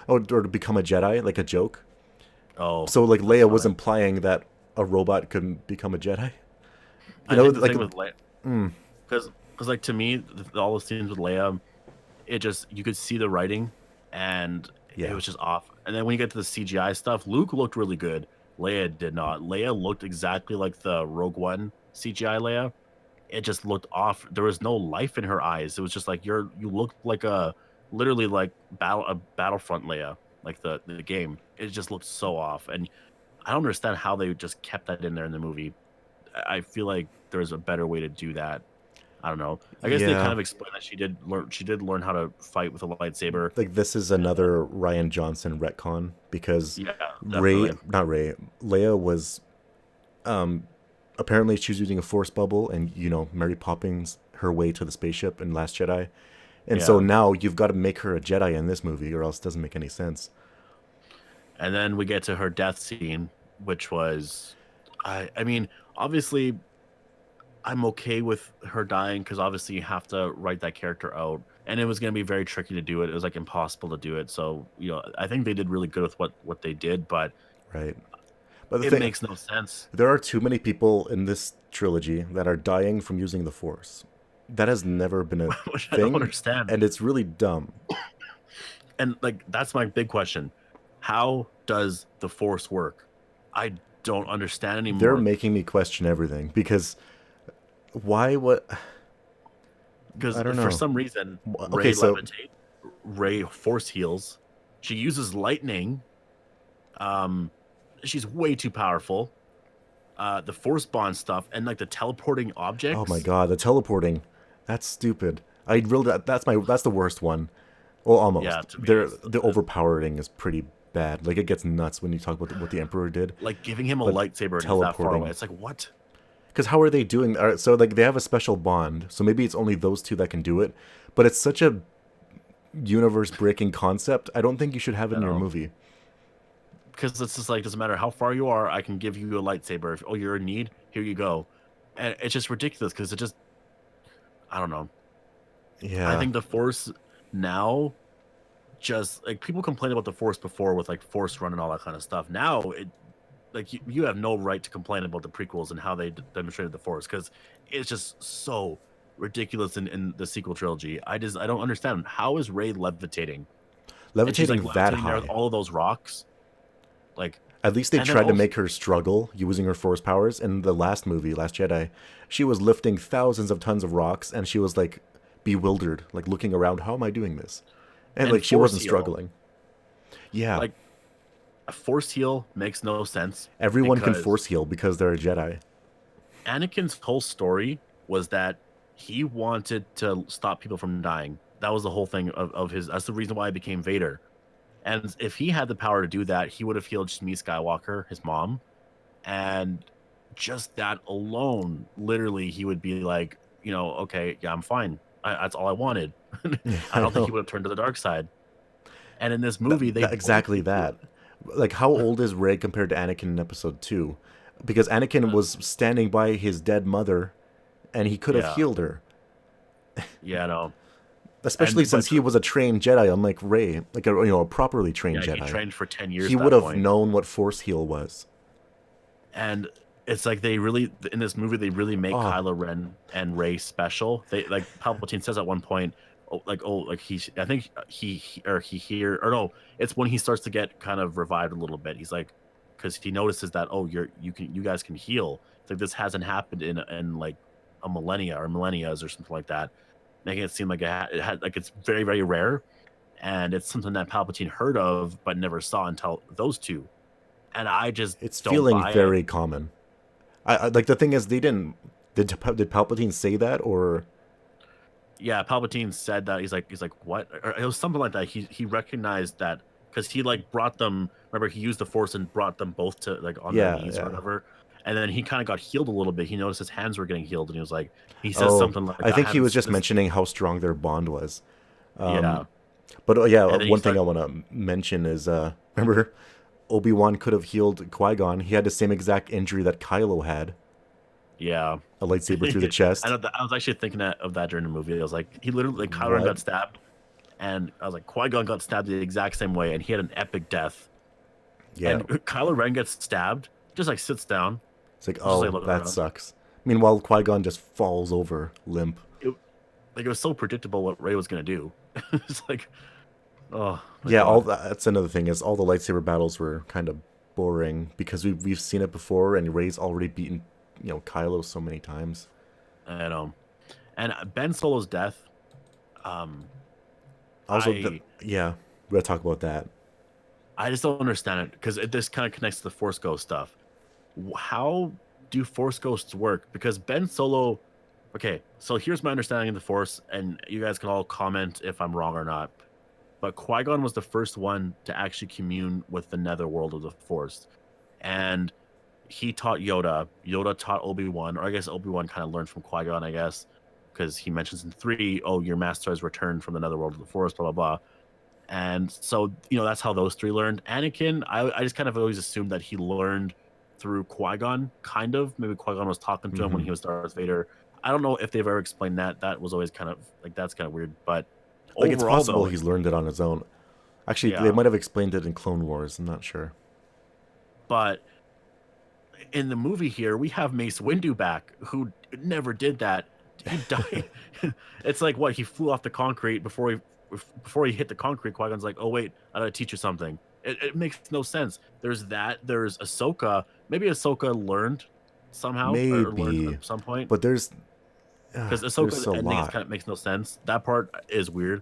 or to become a Jedi, like a joke. Oh, So like I Leia saw was that. implying that a robot could become a Jedi. I think the Like thing with Leia, mm, because like to me, all the scenes with Leia, it just you could see the writing, and it yeah, was just off. And then when you get to the CGI stuff, Luke looked really good. Leia did not. Leia looked exactly like the Rogue One CGI Leia. It just looked off. There was no life in her eyes. It was just like you looked like a literally like a Battlefront Leia, like the game. It just looked so off, and I don't understand how they just kept that in there in the movie. I feel like there's a better way to do that. I don't know. I guess they kind Yeah, of explained that she did learn how to fight with a lightsaber. like this is another Ryan Johnson retcon because Yeah, Ray, definitely. not Ray, Leia was apparently she was using a force bubble and Mary Poppins her way to the spaceship in Last Jedi. And so Yeah. now you've got to make her a Jedi in this movie or else it doesn't make any sense. And then we get to her death scene, which was, I mean, obviously, I'm okay with her dying because obviously you have to write that character out, and it was going to be very tricky to do it. It was like impossible to do it. So I think they did really good with what they did, but Right. But the it thing, makes no sense. there are too many people in this trilogy that are dying from using the force. That has never been a Which I don't thing, understand. and it's really dumb. And like that's my big question: how does the Force work? I don't understand They're anymore. making me question everything because why what I Because don't for know. some reason, Okay, Ray so levitate, Ray force heals. She uses lightning. Um, she's way too powerful. The force bond stuff and like the teleporting oh my objects. god, the teleporting. That's stupid. I really that's the worst one. Well, Yeah, almost. to me, The overpowering is pretty bad. Like it gets nuts when you talk about what the Emperor did, like giving him a but lightsaber and he's that far away. teleporting. It's like what? Because how are they doing? All right, so like they have a special bond, so maybe it's only those two that can do it. But it's such a universe-breaking concept. I don't think you should have it You in your know, movie. because it's just like doesn't matter how far you are, I can give you a lightsaber. If you're in need, here you go. And it's just ridiculous because it just I don't know. I Yeah, think the force now just like people complained about the force before with like force run and all that kind of stuff. Now it like you have no right to complain about the prequels and how they demonstrated the force because it's just so ridiculous in the sequel trilogy. I don't understand how is Rey levitating and she's like levitating that levitating there with high. all of those rocks like At least they and then tried to also make her struggle using her force powers. In the last movie, Last Jedi, she was lifting thousands of tons of rocks, and she was like bewildered, like looking around. How am I doing this? And and like she force wasn't heal struggling. Yeah, like a force heal makes no sense everyone can because force heal because they're a Jedi. Anakin's whole story was that he wanted to stop people from dying. That was the whole thing of his. That's the reason why he became Vader. And if he had the power to do that, he would have healed Shmi Skywalker, his mom, and just that alone, literally, he would be like, okay, yeah, I'm fine. That's all I wanted. I I don't think he know would have turned to the dark side. And in this movie, they both exactly do that. it. Like, how old is Rey compared to Anakin in Episode 2? Because Anakin was standing by his dead mother, and he could have Yeah, healed her. yeah, no, Especially and since but he was a trained Jedi, unlike Rey, like a properly trained yeah, he Jedi. trained for 10 years He at would that have point. known what Force heal was. And it's like they really in this movie they really make Oh, Kylo Ren and Rey special. They like Palpatine says at one point, like he I think he here or no, it's when he starts to get kind of revived a little bit. He's like because he notices that you guys can heal. It's like this hasn't happened in like a millennia or millennias or something like that, making it seem like it had like it's very very rare, and it's something that Palpatine heard of but never saw until those two. And I just it's don't feeling buy it. very common. I like the thing is they didn't. Did Palpatine say that or Yeah, Palpatine said that he's like what? Or it was something like that. He recognized that because he like brought them. Remember, he used the Force and brought them both to like on their yeah, knees or yeah. whatever. And then he kind of got healed a little bit. He noticed his hands were getting healed, and he was like, he says Oh, something like, I "I think he haven't was seen just this." mentioning how strong their bond was. Yeah, But yeah, and then he one thing start. I want to mention is remember Obi-Wan could have healed Qui-Gon. He had the same exact injury that Kylo had, Yeah, a lightsaber through the I chest. know that, I was actually thinking of that during the movie. I was like, he literally like Kylo Ren What? got stabbed, and I was like, Qui Gon got stabbed the exact same way, and he had an epic death. Yeah. And Kylo Ren gets stabbed, just like sits down, It's like, just like oh, looking that around. sucks. Meanwhile, Qui-Gon just falls over limp. It, like it was so predictable what Ray was gonna do. It's like, oh my Yeah, all god. that's another thing is all the lightsaber battles were kind of boring because we've seen it before and Rey's already beaten, Kylo so many times. I know. And Ben Solo's death, um, Also, I yeah, we gotta talk about that. I just don't understand it because this kind of connects to the Force Ghost stuff. How do Force Ghosts work? Because Ben Solo Okay, so here's my understanding of the Force, and you guys can all comment if I'm wrong or not. But Qui-Gon was the first one to actually commune with the netherworld of the Force. And he taught Yoda. Yoda taught Obi-Wan, or I guess Obi-Wan kind of learned from Qui-Gon, I guess, because he mentions in 3, oh, your master has returned from the netherworld of the Force, blah, blah, blah. And so, that's how those 3 learned. Anakin, I just kind of always assumed that he learned through Qui-Gon, kind of. Maybe Qui-Gon was talking to him when he was Darth Vader. I don't know if they've ever explained that. That was always kind of, that's kind of weird. But Like, it's overall, possible though, he's learned it on his own. Actually, they yeah. might have explained it in Clone Wars. I'm not sure. But in the movie here, we have Mace Windu back, who never did that. He died. It's like, what, he flew off the concrete before he hit the concrete. Qui-Gon's like, oh wait, I gotta teach you something. It makes no sense. There's Ahsoka. Maybe Ahsoka learned somehow, or learned at some point. But there's because Ahsoka's a ending lot. kind of makes no sense. That part is weird.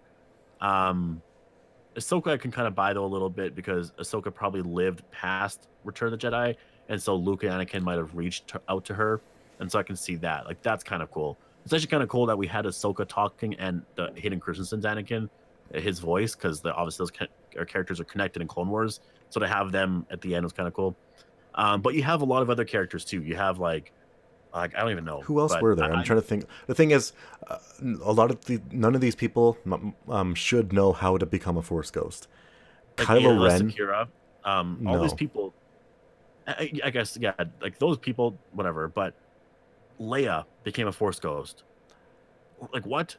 Ahsoka I can kind of buy though a little bit, because Ahsoka probably lived past Return of the Jedi, and so Luke and Anakin might have reached out to her, and so I can see that. Like, that's kind of cool. It's actually kind of cool that we had Ahsoka talking and the Hayden Christensen's Anakin, his voice, because obviously those characters are connected in Clone Wars, so to have them at the end was kind of cool. But you have a lot of other characters too. You have like I don't even know Who else were there? I'm trying to think. The thing is, none of these people should know how to become a Force ghost. like Kylo Ren, Sakura, all no. these people. I guess, yeah, like those people, whatever. But Leia became a Force ghost. Like, what?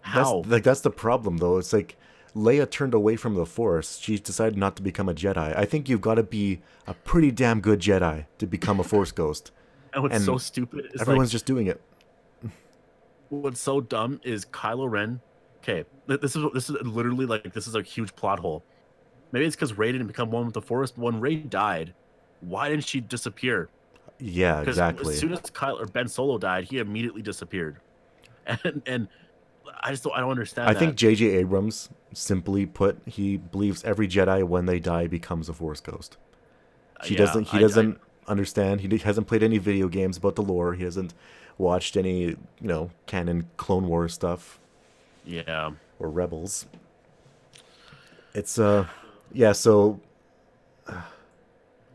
How? That's the problem, though. It's like Leia turned away from the Force. She decided not to become a Jedi. I think you've got to be a pretty damn good Jedi to become a Force ghost. And what's so stupid is everyone's just doing it. What's so dumb is Kylo Ren. Okay, this is literally like, this is a huge plot hole. Maybe it's because Rey didn't become one with the Force, but when Rey died, why didn't she disappear? Yeah, exactly. As soon as Ben Solo died, he immediately disappeared, and I don't understand. I think J.J. Abrams, simply put, he believes every Jedi when they die becomes a Force ghost. He doesn't understand. He hasn't played any video games about the lore. He hasn't watched any canon Clone Wars stuff. Yeah. Or Rebels. It's yeah. So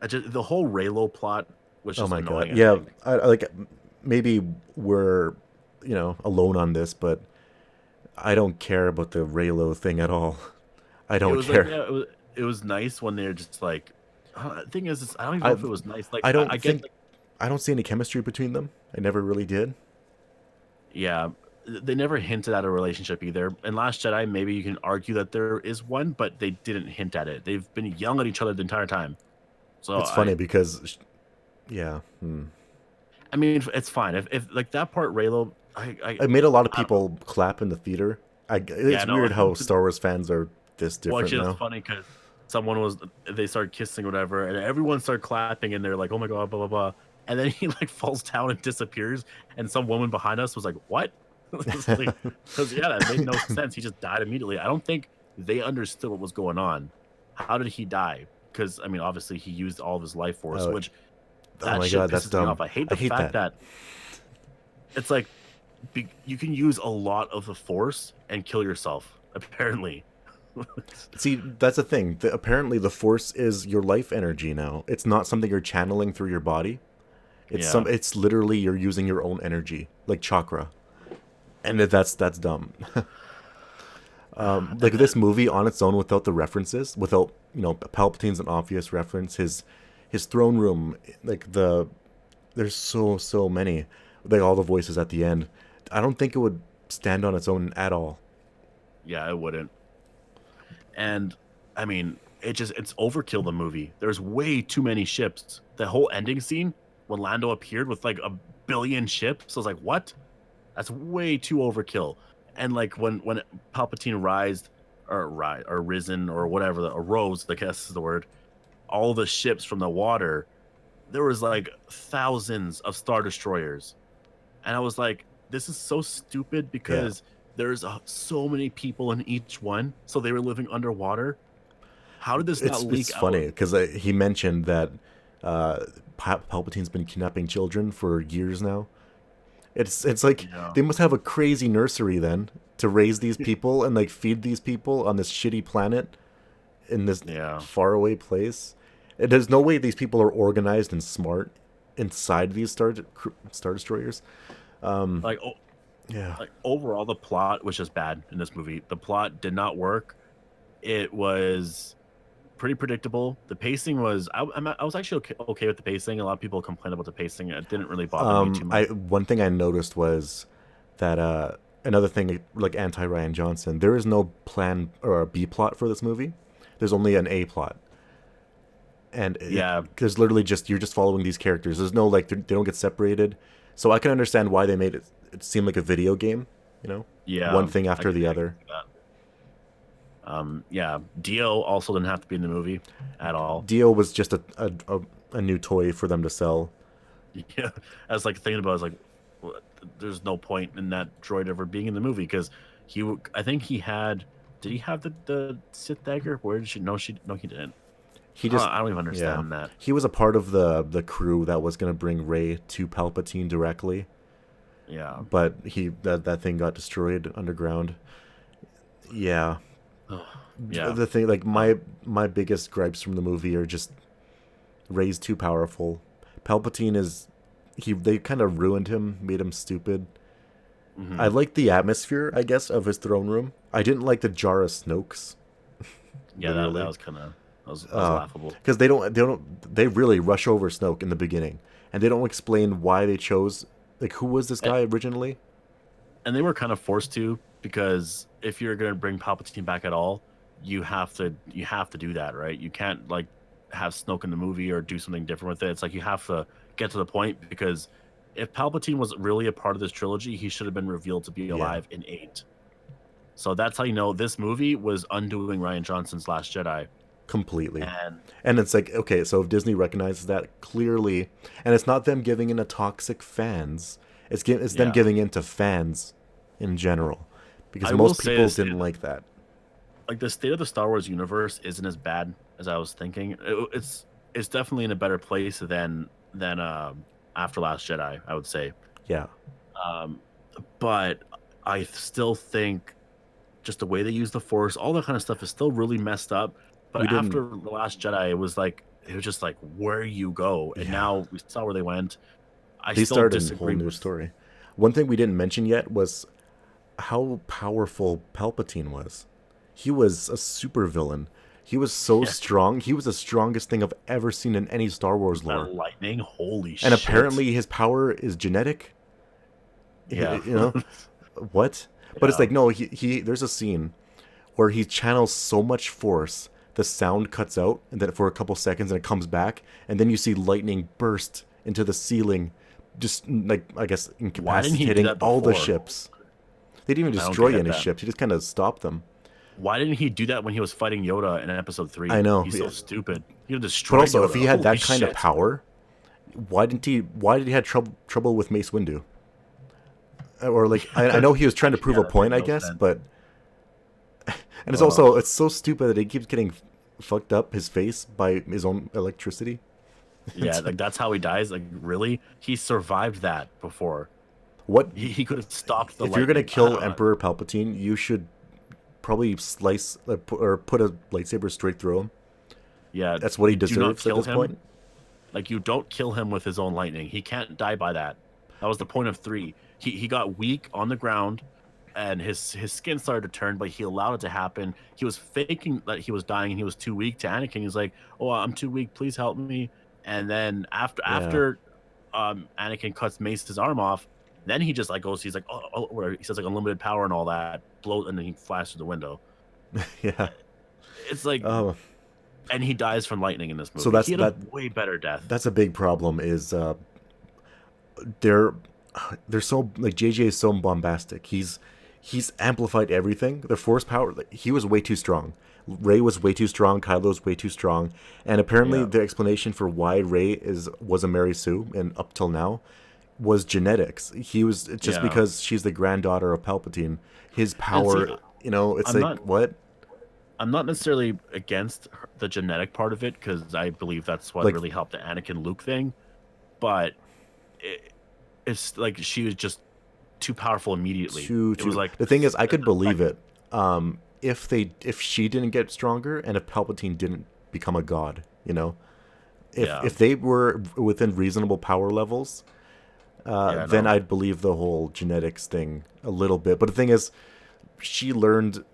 the whole Reylo plot was just annoying. God. Yeah, I like, maybe we're alone on this, but I don't care about the Reylo thing at all. I don't care. Like, it was nice when they're just like. The thing is, I don't even know if it was nice. Like, I don't see any chemistry between them. I never really did. Yeah, they never hinted at a relationship either. In Last Jedi, maybe you can argue that there is one, but they didn't hint at it. They've been yelling at each other the entire time. So it's funny because, yeah. I mean, it's fine if like that part, Reylo. I made a lot of people clap in the theater. It's weird how Star Wars fans are this different now. It's funny because they started kissing or whatever, and everyone started clapping, and they're like, "Oh my god, blah blah blah," and then he like falls down and disappears, and some woman behind us was like, "What?" Because that made no sense. He just died immediately. I don't think they understood what was going on. How did he die? Because I mean, obviously he used all of his life force, which that's dumb. I hate the fact that it's like you can use a lot of the force and kill yourself. Apparently. See, that's the thing. Apparently, the Force is your life energy now. It's not something you're channeling through your body. It's literally you're using your own energy, like chakra, and that's dumb. Like this movie on its own, without the references, without Palpatine's an obvious reference. His throne room, like there's so many, like all the voices at the end. I don't think it would stand on its own at all. Yeah, it wouldn't. And I mean, it's overkill, the movie. There's way too many ships. The whole ending scene when Lando appeared with like 1 billion ships, I was like, what? That's way too overkill. And like when Palpatine risen or whatever, arose, I guess is the word, all the ships from the water, there was like thousands of Star Destroyers. And I was like, this is so stupid because there's so many people in each one, so they were living underwater. How did this not leak out? It's funny because he mentioned that Palpatine's been kidnapping children for years now, It's like Yeah. they must have a crazy nursery then to raise these people and like feed these people on this shitty planet in this Yeah. faraway place. There's no way these people are organized and smart inside these star destroyers. Like Yeah. like overall the plot was just bad in this movie. The plot did not work. It was pretty predictable. The pacing was I was actually okay with the pacing. A lot of people complain about the pacing. It didn't really bother me too I much. one thing I noticed was that another thing like anti Ryan Johnson, there is no plan or a B plot for this movie. There's only an A plot, and Yeah, there's literally just you're just following these characters. There's no like they don't get separated, so I can understand why they made it seem like a video game. You know, yeah. one thing after the I can other. see that. Yeah. Dio also didn't have to be in the movie at all. Dio was just a new toy for them to sell. Yeah, I was like thinking about. It, I was like, there's no point in that droid ever being in the movie because I think he had. Did he have the Sith dagger? Where did she? No, no, he didn't. He just I don't even yeah. understand that. He was a part of the crew that was gonna bring Rey to Palpatine directly, Yeah. but that thing got destroyed underground. Yeah. Yeah. The thing like my biggest gripes from the movie are just Rey's too powerful. Palpatine is they kind of ruined him, made him stupid. Hmm. I like the atmosphere, I guess, of his throne room. I didn't like the jar of Snokes. Yeah, that Literally. was kind of that was laughable. Because they really rush over Snoke in the beginning, and they don't explain why they chose like who was this And, guy originally. and they were kind of forced to because if you're gonna bring Palpatine back at all, you have to do that, right? You can't like have Snoke in the movie or do something different with it. It's like you have to get to the point because if Palpatine was really a part of this trilogy, he should have been revealed to be Yeah, alive in 8. So that's how you know this movie was undoing Ryan Johnson's Last Jedi. completely. And And it's like okay, so if Disney recognizes that clearly, and it's not them giving in to toxic fans, it's them yeah, giving in to fans in general, because I will most say people this, didn't like that. like the state of the Star Wars universe isn't as bad as I was thinking. It's definitely in a better place than after Last Jedi, I would say. Yeah, Um, but I still think just the way they use the Force, all that kind of stuff is still really messed up. But we didn't. after the Last Jedi, it was just like where you go, and Yeah, now we saw where they went. I they still started a whole disagree new with. story. One thing we didn't mention yet was how powerful Palpatine was. He was a super villain. He was so Yeah, strong. He was the strongest thing I've ever seen in any Star Wars that lore. lightning, holy And shit! apparently his power is genetic. Yeah, You know what? But it's yeah, like no, he there's a scene where he channels so much force, the sound cuts out, and then for a couple seconds, and it comes back, and then you see lightning burst into the ceiling, just like I guess why didn't he do incapacitating that all the before? ships. They didn't even I don't destroy get any that. ships. He just kind of stopped them. Why didn't he do that when he was fighting Yoda in Episode I 3? know, He's so yeah. stupid. He would But destroy also, if Yoda. he had Holy that kind of shit! power, why didn't he? Why did he have trouble with Mace Windu? Or like, I know he was trying to prove Yeah, a that made point, I no guess, sense. but and it's Uh, also it's so stupid that he keeps getting fucked up his face by his own electricity. yeah, It's like like, that's how he dies. Like really, he survived that before. what He could have stopped the if you're gonna lightning. I kill don't know. Emperor Palpatine? You should probably slice or put a lightsaber straight through him. Yeah, That's what he you do not deserves at kill this him. point. Like you don't kill him with his own lightning. He can't die by that. That was the point of 3. He got weak on the ground, and his skin started to turn, but he allowed it to happen. He was faking that he was dying, and he was too weak to Anakin. He's like, "Oh, I'm too weak. Please help me." And then Yeah, Anakin cuts Mace's arm off, then he just like goes. He's like, "Oh," whatever. He says like unlimited power and all that. Blows, and then he flashes through the window. yeah. It's like, Oh, and he dies from lightning in this so movie. He had a way better death. that's a big problem. Is they're they're so like JJ is so bombastic. He's amplified everything. The force power. Like, he was way too strong. Ray was way too strong. Kylo's way too strong. And apparently, Yeah, the explanation for why Ray was a Mary Sue and up till now was genetics. He was just yeah. because she's the granddaughter of Palpatine. His And see, power, it's I'm like not what I'm not necessarily against the genetic part of it because I believe that's what like really helped the Anakin Luke thing. But it, it's like she was just too powerful immediately. Too It was too. like The thing is, I could believe it. If she didn't get stronger and if Palpatine didn't become a god, you know, yeah, if they were within reasonable power levels, yeah, then no, I'd believe the whole genetics thing a little bit. But the thing is, she learned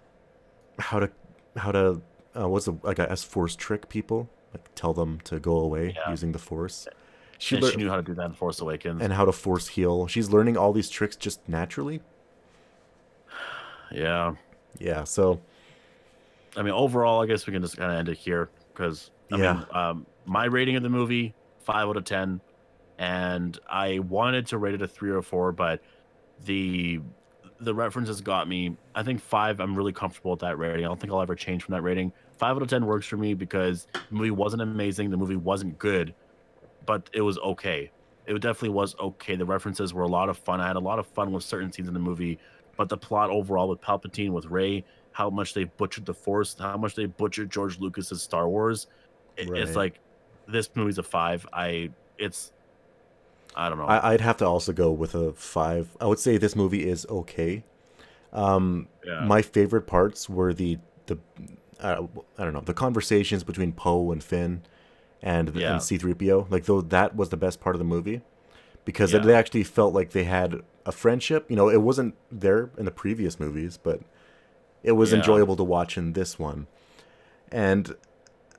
how to what's a like a S-Force trick people, like tell them to go away yeah. using the Force. She And she learned knew how to do that in Force Awakens. and how to Force heal. She's learning all these tricks just naturally. Yeah, Yeah. So I mean, overall, I guess we can just kind of end it here because I yeah, mean, my rating of the movie 5 out of 10, and I wanted to rate it a 3 or 4, but the the references got me. I think 5. I'm really comfortable with that rating. I don't think I'll ever change from that rating. 5 out of 10 works for me because the movie wasn't amazing. The movie wasn't good, but it was okay. It definitely was okay. The references were a lot of fun. I had a lot of fun with certain scenes in the movie, but the plot overall with Palpatine, with Rey, how much they butchered the Force, how much they butchered George Lucas's Star Wars, it's right. like this movie's a 5. It's I don't know. I'd have to also go with a 5. I would say this movie is okay. Yeah, My favorite parts were the I don't know, the conversations between Poe and Finn and yeah, C-3PO. Like though that was the best part of the movie because yeah, they actually felt like they had a friendship. You know, it wasn't there in the previous movies, but it was yeah, enjoyable to watch in this one. And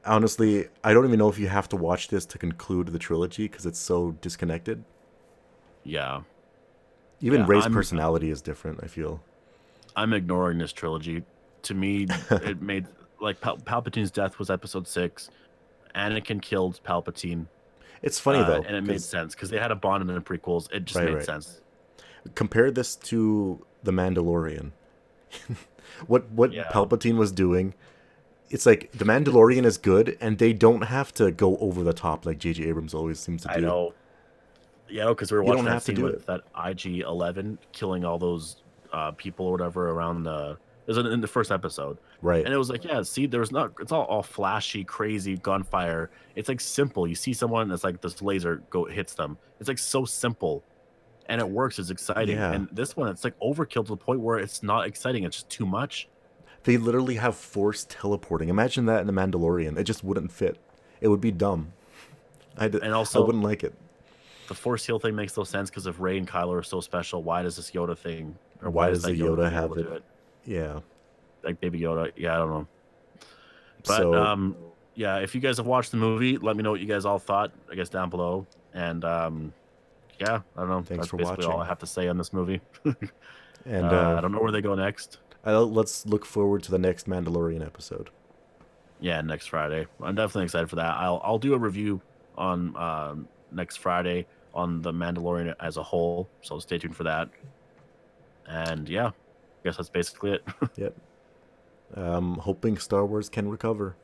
honestly, I don't even know if you have to watch this to conclude the trilogy because it's so disconnected. yeah, Even yeah. Rey's personality is different, I feel. I'm ignoring this trilogy. To me, it made like Palpatine's death was Episode 6. Anakin killed Palpatine, It's funny though, and it made because sense because they had a bond in the prequels. It just right, made right. sense. Compare this to The Mandalorian. What Yeah, Palpatine was doing. It's like The Mandalorian is good, and they don't have to go over the top like J.J. Abrams always seems to I do. know. Yeah, because we were You don't watching that have to scene do it. with that IG-11 killing all those people or whatever around the. It was in the first episode, Right. and it was like, yeah, see, there's not. It's all flashy, crazy gunfire. It's like simple. You see someone that's like this laser hits them. It's like so simple, and it works. It's exciting. Yeah. And this one, it's like overkill to the point where it's not exciting. It's just too much. They literally have force teleporting. Imagine that in The Mandalorian. It just wouldn't fit. It would be dumb. And I also, wouldn't like it. the force heal thing makes no sense because if Rey and Kylo are so special, why does this Yoda thing, or why Why is does that the Yoda Yoda thing able have to it? do it? Yeah. Like Baby Yoda. Yeah, I don't know. But So, yeah, if you guys have watched the movie, let me know what you guys all thought. I guess down below. And yeah, I don't know. thanks That's for basically all watching. I have to say on this movie. And I don't know where they go next. let's look forward to the next Mandalorian episode. Yeah, next Friday. I'm definitely excited for that. I'll do a review on next Friday on the Mandalorian as a whole. So stay tuned for that. And yeah, I guess that's basically it. Yep. Hoping Star Wars can recover.